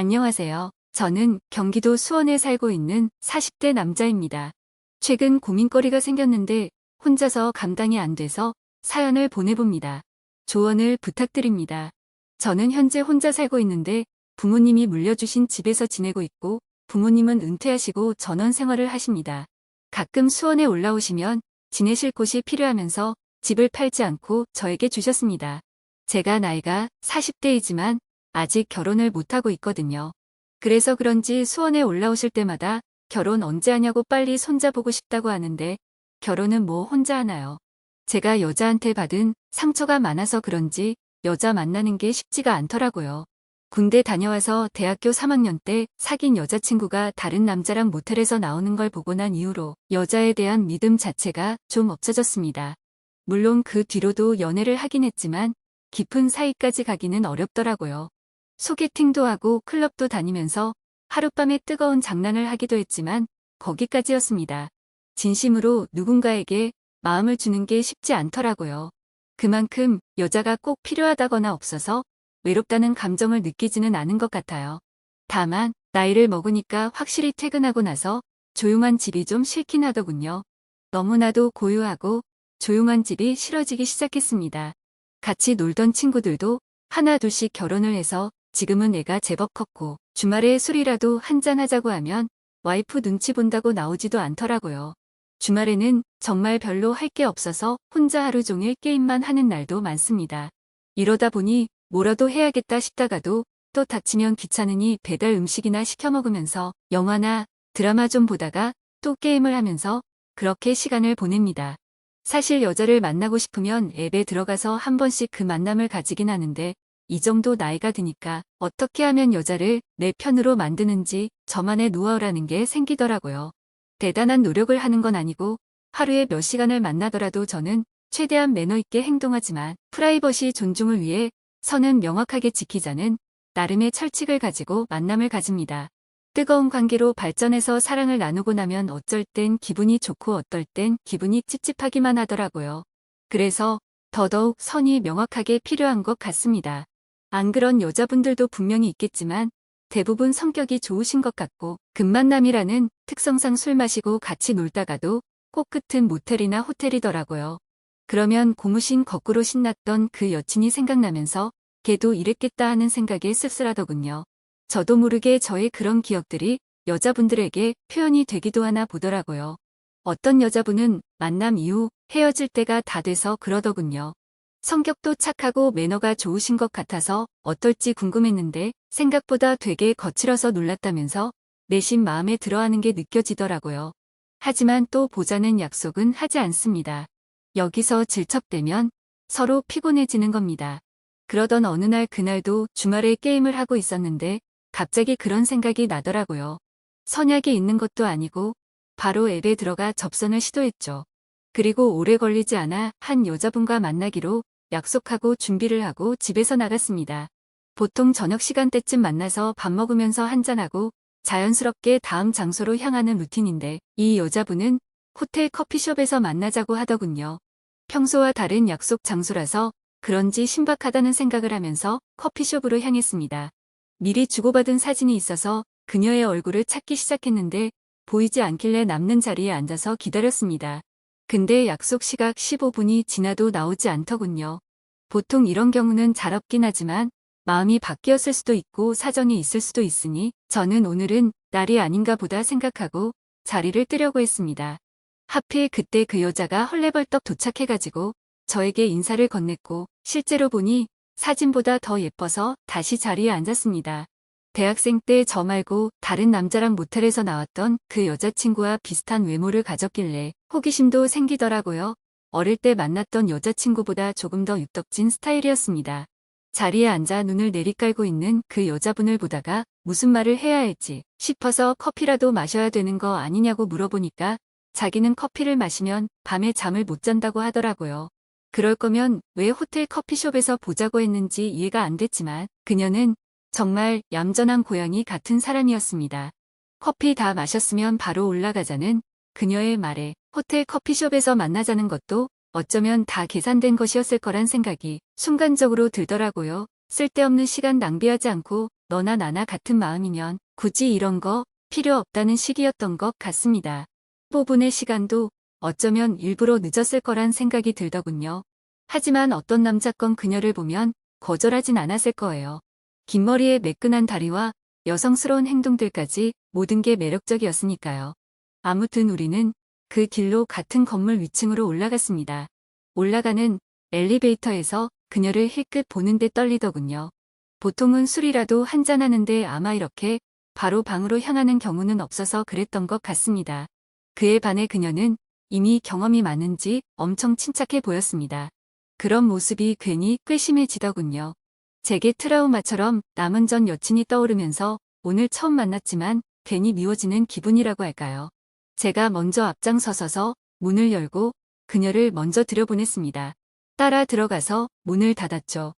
안녕하세요. 저는 경기도 수원에 살고 있는 40대 남자입니다. 최근 고민거리가 생겼는데 혼자서 감당이 안 돼서 사연을 보내봅니다. 조언을 부탁드립니다. 저는 현재 혼자 살고 있는데 부모님이 물려주신 집에서 지내고 있고 부모님은 은퇴하시고 전원 생활을 하십니다. 가끔 수원에 올라오시면 지내실 곳이 필요하면서 집을 팔지 않고 저에게 주셨습니다. 제가 나이가 40대이지만 아직 결혼을 못하고 있거든요. 그래서 그런지 수원에 올라오실 때마다 결혼 언제 하냐고 빨리 손자보고 싶다고 하는데 결혼은 뭐 혼자 하나요? 제가 여자한테 받은 상처가 많아서 그런지 여자 만나는 게 쉽지가 않더라고요. 군대 다녀와서 대학교 3학년 때 사귄 여자친구가 다른 남자랑 모텔에서 나오는 걸 보고 난 이후로 여자에 대한 믿음 자체가 좀 없어졌습니다. 물론 그 뒤로도 연애를 하긴 했지만 깊은 사이까지 가기는 어렵더라고요. 소개팅도 하고 클럽도 다니면서 하룻밤에 뜨거운 장난을 하기도 했지만 거기까지였습니다. 진심으로 누군가에게 마음을 주는 게 쉽지 않더라고요. 그만큼 여자가 꼭 필요하다거나 없어서 외롭다는 감정을 느끼지는 않은 것 같아요. 다만 나이를 먹으니까 확실히 퇴근하고 나서 조용한 집이 좀 싫긴 하더군요. 너무나도 고요하고 조용한 집이 싫어지기 시작했습니다. 같이 놀던 친구들도 하나 둘씩 결혼을 해서 지금은 애가 제법 컸고 주말에 술이라도 한잔하자고 하면 와이프 눈치 본다고 나오지도 않더라고요. 주말에는 정말 별로 할 게 없어서 혼자 하루 종일 게임만 하는 날도 많습니다. 이러다 보니 뭐라도 해야겠다 싶다가도 또 다치면 귀찮으니 배달 음식이나 시켜 먹으면서 영화나 드라마 좀 보다가 또 게임을 하면서 그렇게 시간을 보냅니다. 사실 여자를 만나고 싶으면 앱에 들어가서 한 번씩 그 만남을 가지긴 하는데 이 정도 나이가 드니까 어떻게 하면 여자를 내 편으로 만드는지 저만의 노하우라는 게 생기더라고요. 대단한 노력을 하는 건 아니고 하루에 몇 시간을 만나더라도 저는 최대한 매너 있게 행동하지만 프라이버시 존중을 위해 선은 명확하게 지키자는 나름의 철칙을 가지고 만남을 가집니다. 뜨거운 관계로 발전해서 사랑을 나누고 나면 어쩔 땐 기분이 좋고 어떨 땐 기분이 찝찝하기만 하더라고요. 그래서 더더욱 선이 명확하게 필요한 것 같습니다. 안 그런 여자분들도 분명히 있겠지만 대부분 성격이 좋으신 것 같고 금만남이라는 특성상 술 마시고 같이 놀다가도 코끝은 모텔이나 호텔이더라고요. 그러면 고무신 거꾸로 신났던 그 여친이 생각나면서 걔도 이랬겠다 하는 생각에 씁쓸하더군요. 저도 모르게 저의 그런 기억들이 여자분들에게 표현이 되기도 하나 보더라고요. 어떤 여자분은 만남 이후 헤어질 때가 다 돼서 그러더군요. 성격도 착하고 매너가 좋으신 것 같아서 어떨지 궁금했는데 생각보다 되게 거칠어서 놀랐다면서 내심 마음에 들어하는 게 느껴지더라고요. 하지만 또 보자는 약속은 하지 않습니다. 여기서 질척대면 서로 피곤해지는 겁니다. 그러던 어느 날 그날도 주말에 게임을 하고 있었는데 갑자기 그런 생각이 나더라고요. 선약이 있는 것도 아니고 바로 앱에 들어가 접선을 시도했죠. 그리고 오래 걸리지 않아 한 여자분과 만나기로 약속하고 준비를 하고 집에서 나갔습니다. 보통 저녁 시간대쯤 만나서 밥 먹으면서 한잔하고 자연스럽게 다음 장소로 향하는 루틴인데 이 여자분은 호텔 커피숍에서 만나자고 하더군요. 평소와 다른 약속 장소라서 그런지 신박하다는 생각을 하면서 커피숍으로 향했습니다. 미리 주고받은 사진이 있어서 그녀의 얼굴을 찾기 시작했는데 보이지 않길래 남는 자리에 앉아서 기다렸습니다. 근데 약속 시각 15분이 지나도 나오지 않더군요. 보통 이런 경우는 잘 없긴 하지만 마음이 바뀌었을 수도 있고 사정이 있을 수도 있으니 저는 오늘은 날이 아닌가 보다 생각하고 자리를 뜨려고 했습니다. 하필 그때 그 여자가 헐레벌떡 도착해가지고 저에게 인사를 건넸고 실제로 보니 사진보다 더 예뻐서 다시 자리에 앉았습니다. 대학생 때 저 말고 다른 남자랑 모텔에서 나왔던 그 여자친구와 비슷한 외모를 가졌길래 호기심도 생기더라고요. 어릴 때 만났던 여자친구보다 조금 더 유떡진 스타일이었습니다. 자리에 앉아 눈을 내리깔고 있는 그 여자분을 보다가 무슨 말을 해야 할지 싶어서 커피라도 마셔야 되는 거 아니냐고 물어보니까 자기는 커피를 마시면 밤에 잠을 못 잔다고 하더라고요. 그럴 거면 왜 호텔 커피숍에서 보자고 했는지 이해가 안 됐지만 그녀는 정말 얌전한 고양이 같은 사람이었습니다. 커피 다 마셨으면 바로 올라가자는 그녀의 말에 호텔 커피숍에서 만나자는 것도 어쩌면 다 계산된 것이었을 거란 생각이 순간적으로 들더라고요. 쓸데없는 시간 낭비하지 않고 너나 나나 같은 마음이면 굳이 이런 거 필요 없다는 시기였던 것 같습니다. 15분의 시간도 어쩌면 일부러 늦었을 거란 생각이 들더군요. 하지만 어떤 남자 건 그녀를 보면 거절하진 않았을 거예요. 긴 머리에 매끈한 다리와 여성스러운 행동들까지 모든 게 매력적이었으니까요. 아무튼 우리는 그 길로 같은 건물 위층으로 올라갔습니다. 올라가는 엘리베이터에서 그녀를 힐끗 보는데 떨리더군요. 보통은 술이라도 한잔하는데 아마 이렇게 바로 방으로 향하는 경우는 없어서 그랬던 것 같습니다. 그에 반해 그녀는 이미 경험이 많은지 엄청 침착해 보였습니다. 그런 모습이 괜히 괘씸해지더군요. 제게 트라우마처럼 남은 전 여친이 떠오르면서 오늘 처음 만났지만 괜히 미워지는 기분이라고 할까요. 제가 먼저 앞장서서 문을 열고 그녀를 먼저 들여보냈습니다. 따라 들어가서 문을 닫았죠.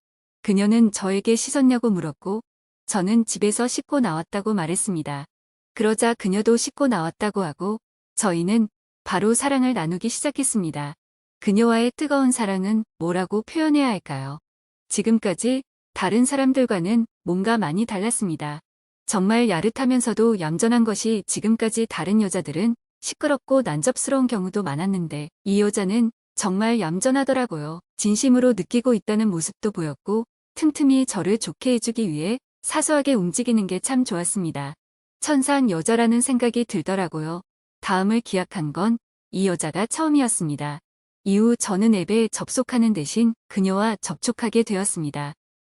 그녀는 저에게 씻었냐고 물었고 저는 집에서 씻고 나왔다고 말했습니다. 그러자 그녀도 씻고 나왔다고 하고 저희는 바로 사랑을 나누기 시작했습니다. 그녀와의 뜨거운 사랑은 뭐라고 표현해야 할까요? 지금까지 다른 사람들과는 뭔가 많이 달랐습니다. 정말 야릇하면서도 얌전한 것이 지금까지 다른 여자들은 시끄럽고 난잡스러운 경우도 많았는데 이 여자는 정말 얌전하더라고요. 진심으로 느끼고 있다는 모습도 보였고 틈틈이 저를 좋게 해주기 위해 사소하게 움직이는 게 참 좋았습니다. 천상 여자라는 생각이 들더라고요. 다음을 기약한 건 이 여자가 처음이었습니다. 이후 저는 앱에 접속하는 대신 그녀와 접촉하게 되었습니다.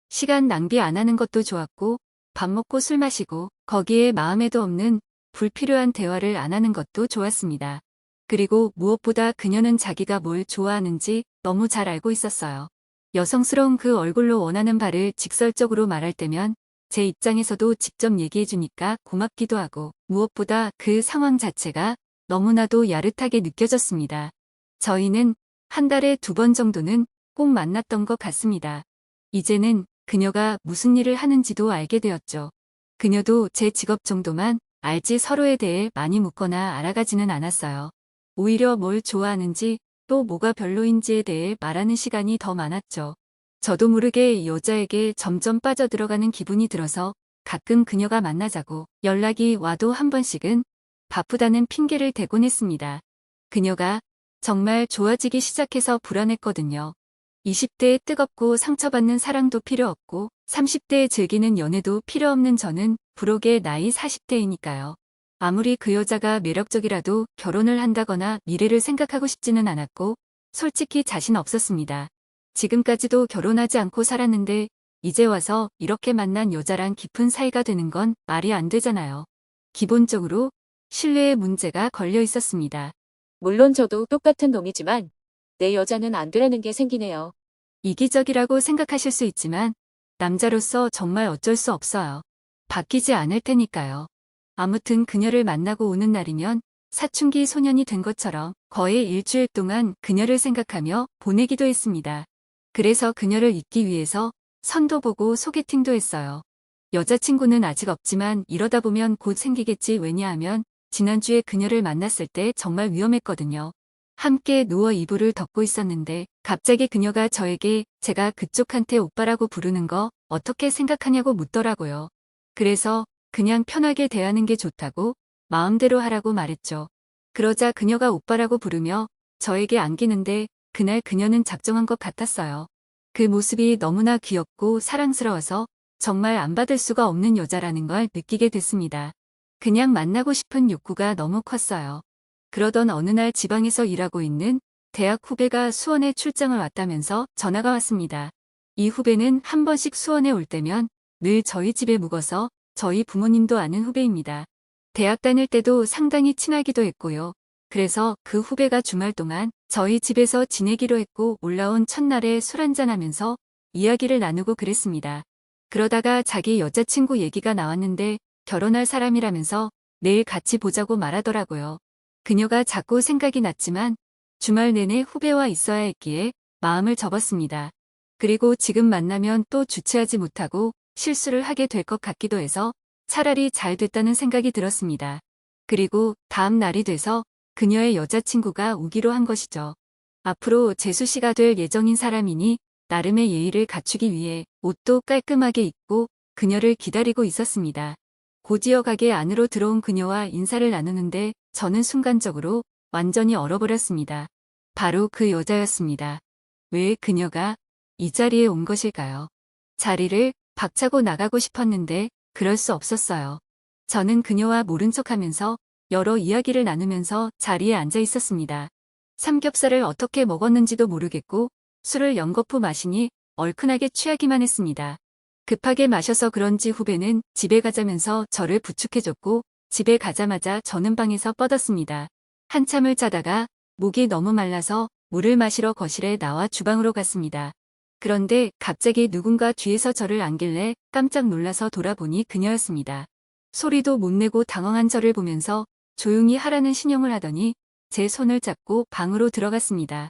시간 낭비 안 하는 것도 좋았고 밥 먹고 술 마시고 거기에 마음에도 없는 불필요한 대화를 안 하는 것도 좋았습니다. 그리고 무엇보다 그녀는 자기가 뭘 좋아하는지 너무 잘 알고 있었어요. 여성스러운 그 얼굴로 원하는 바를 직설적으로 말할 때면 제 입장에서도 직접 얘기해주니까 고맙기도 하고 무엇보다 그 상황 자체가 너무나도 야릇하게 느껴졌습니다. 저희는 한 달에 2번 정도는 꼭 만났던 것 같습니다. 이제는 그녀가 무슨 일을 하는지도 알게 되었죠. 그녀도 제 직업 정도만 알지 서로에 대해 많이 묻거나 알아가지는 않았어요. 오히려 뭘 좋아하는지 또 뭐가 별로인지에 대해 말하는 시간이 더 많았죠. 저도 모르게 여자에게 점점 빠져들어가는 기분이 들어서 가끔 그녀가 만나자고 연락이 와도 한 번씩은 바쁘다는 핑계를 대곤 했습니다. 그녀가 정말 좋아지기 시작해서 불안했거든요. 20대에 뜨겁고 상처받는 사랑도 필요 없고 30대에 즐기는 연애도 필요 없는 저는 부록의 나이 40대이니까요. 아무리 그 여자가 매력적이라도 결혼을 한다거나 미래를 생각하고 싶지는 않았고 솔직히 자신 없었습니다. 지금까지도 결혼하지 않고 살았는데 이제 와서 이렇게 만난 여자랑 깊은 사이가 되는 건 말이 안 되잖아요. 기본적으로 신뢰에 문제가 걸려 있었습니다. 물론 저도 똑같은 놈이지만 내 여자는 안 되라는 게 생기네요. 이기적이라고 생각하실 수 있지만 남자로서 정말 어쩔 수 없어요. 바뀌지 않을 테니까요. 아무튼 그녀를 만나고 오는 날이면 사춘기 소년이 된 것처럼 거의 일주일 동안 그녀를 생각하며 보내기도 했습니다. 그래서 그녀를 잊기 위해서 선도 보고 소개팅도 했어요. 여자친구는 아직 없지만 이러다 보면 곧 생기겠지. 왜냐하면 지난주에 그녀를 만났을 때 정말 위험했거든요. 함께 누워 이불을 덮고 있었는데 갑자기 그녀가 저에게 제가 그쪽한테 오빠라고 부르는 거 어떻게 생각하냐고 묻더라고요. 그래서 그냥 편하게 대하는 게 좋다고 마음대로 하라고 말했죠. 그러자 그녀가 오빠라고 부르며 저에게 안기는데 그날 그녀는 작정한 것 같았어요. 그 모습이 너무나 귀엽고 사랑스러워서 정말 안 받을 수가 없는 여자라는 걸 느끼게 됐습니다. 그냥 만나고 싶은 욕구가 너무 컸어요. 그러던 어느 날 지방에서 일하고 있는 대학 후배가 수원에 출장을 왔다면서 전화가 왔습니다. 이 후배는 한 번씩 수원에 올 때면 늘 저희 집에 묵어서 저희 부모님도 아는 후배입니다. 대학 다닐 때도 상당히 친하기도 했고요. 그래서 그 후배가 주말 동안 저희 집에서 지내기로 했고 올라온 첫날에 술 한잔하면서 이야기를 나누고 그랬습니다. 그러다가 자기 여자친구 얘기가 나왔는데 결혼할 사람이라면서 내일 같이 보자고 말하더라고요. 그녀가 자꾸 생각이 났지만 주말 내내 후배와 있어야 했기에 마음을 접었습니다. 그리고 지금 만나면 또 주체하지 못하고 실수를 하게 될 것 같기도 해서 차라리 잘 됐다는 생각이 들었습니다. 그리고 다음 날이 돼서 그녀의 여자친구가 오기로 한 것이죠. 앞으로 재수씨가 될 예정인 사람이니 나름의 예의를 갖추기 위해 옷도 깔끔하게 입고 그녀를 기다리고 있었습니다. 곧이어 가게 안으로 들어온 그녀와 인사를 나누는데 저는 순간적으로 완전히 얼어버렸습니다. 바로 그 여자였습니다. 왜 그녀가 이 자리에 온 것일까요? 자리를 박차고 나가고 싶었는데 그럴 수 없었어요. 저는 그녀와 모른 척하면서 여러 이야기를 나누면서 자리에 앉아 있었습니다. 삼겹살을 어떻게 먹었는지도 모르겠고 술을 연거푸 마시니 얼큰하게 취하기만 했습니다. 급하게 마셔서 그런지 후배는 집에 가자면서 저를 부축해줬고 집에 가자마자 저는 방에서 뻗었습니다. 한참을 자다가 목이 너무 말라서 물을 마시러 거실에 나와 주방으로 갔습니다. 그런데 갑자기 누군가 뒤에서 저를 안길래 깜짝 놀라서 돌아보니 그녀였습니다. 소리도 못 내고 당황한 저를 보면서 조용히 하라는 신용을 하더니 제 손을 잡고 방으로 들어갔습니다.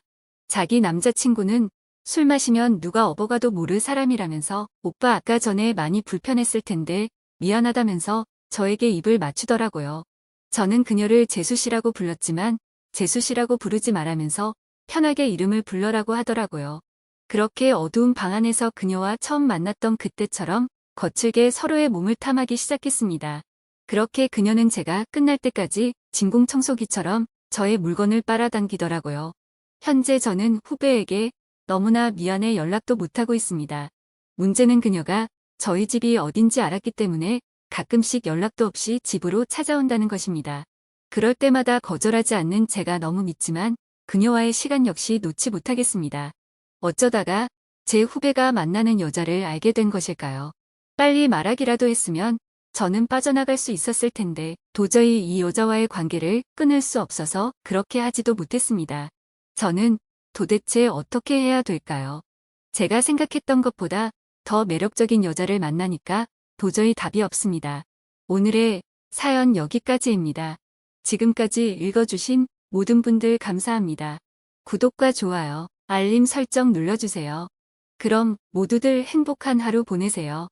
자기 남자친구는 술 마시면 누가 업어가도 모를 사람이라면서 오빠 아까 전에 많이 불편했을 텐데 미안하다면서 저에게 입을 맞추더라고요. 저는 그녀를 재수씨라고 불렀지만 재수씨라고 부르지 말라면서 편하게 이름을 불러라고 하더라고요. 그렇게 어두운 방 안에서 그녀와 처음 만났던 그때처럼 거칠게 서로의 몸을 탐하기 시작했습니다. 그렇게 그녀는 제가 끝날 때까지 진공청소기처럼 저의 물건을 빨아당기더라고요. 현재 저는 후배에게 너무나 미안해 연락도 못하고 있습니다. 문제는 그녀가 저희 집이 어딘지 알았기 때문에 가끔씩 연락도 없이 집으로 찾아온다는 것입니다. 그럴 때마다 거절하지 않는 제가 너무 밉지만 그녀와의 시간 역시 놓지 못하겠습니다. 어쩌다가 제 후배가 만나는 여자를 알게 된 것일까요? 빨리 말하기라도 했으면 저는 빠져나갈 수 있었을 텐데 도저히 이 여자와의 관계를 끊을 수 없어서 그렇게 하지도 못했습니다. 저는 도대체 어떻게 해야 될까요? 제가 생각했던 것보다 더 매력적인 여자를 만나니까 도저히 답이 없습니다. 오늘의 사연 여기까지입니다. 지금까지 읽어주신 모든 분들 감사합니다. 구독과 좋아요, 알림 설정 눌러주세요. 그럼 모두들 행복한 하루 보내세요.